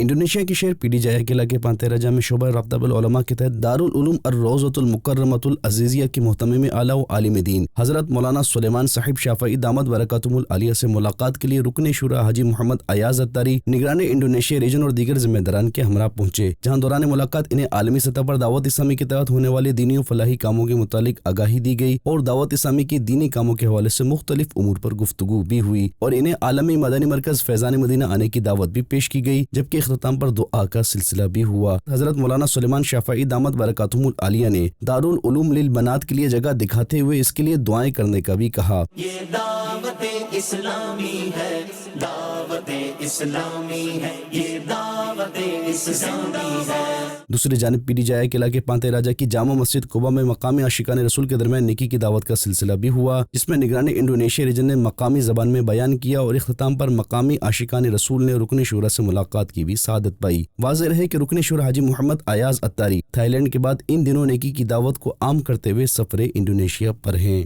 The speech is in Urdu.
انڈونیشیا کے شہر پی ڈی جایا قلعہ کے پانتے راجہ میں شعبہ رابطہ بالعلماء کے تحت دارالعلوم الروضۃ المکرمۃ العزیزیہ کے محتمم اعلیٰ و عالم دین حضرت مولانا سلیمان صاحب شافعی دامت برکاتہم العالیہ سے ملاقات کے لیے رکن شورا حاجی محمد ایاز اتاری نگران انڈونیشیا ریجن اور دیگر ذمہ داران کے ہمراہ پہنچے، جہاں دوران ملاقات انہیں عالمی سطح پر دعوت اسلامی کے تحت ہونے والے دینی و فلاحی کاموں کے متعلق آگاہی دی گئی اور دعوت اسلامی کے دینی کاموں کے حوالے سے مختلف امور پر گفتگو بھی ہوئی اور انہیں عالمی مدنی مرکز فیضان مدینہ آنے کی دعوت بھی پیش کی گئی، جبکہ اختتام پر دعا کا سلسلہ بھی ہوا۔ حضرت مولانا سلیمان شافعی دامت برکاتہم العالیہ نے دارالعلوم للبنات کے لیے جگہ دکھاتے ہوئے اس کے لیے دعائیں کرنے کا بھی کہا۔ یہ دعوت اسلامی ہے، دعوت اسلامی ہے، یہ دعوت اسلامی ہے۔ دوسری جانب پی ڈی جایا قلعہ کے پانتے راجہ کی جامع مسجد قباء میں مقامی عاشقان رسول کے درمیان نیکی کی دعوت کا سلسلہ بھی ہوا، جس میں نگران انڈونیشیا ریجن نے مقامی زبان میں بیان کیا اور اختتام پر مقامی عاشقان رسول نے رکن شورا سے ملاقات کی بھی سعادت پائی۔ واضح رہے کہ رکن شورا حاجی محمد ایاز اتاری تھائی لینڈ کے بعد ان دنوں نیکی کی دعوت کو عام کرتے ہوئے سفر انڈونیشیا پر ہیں۔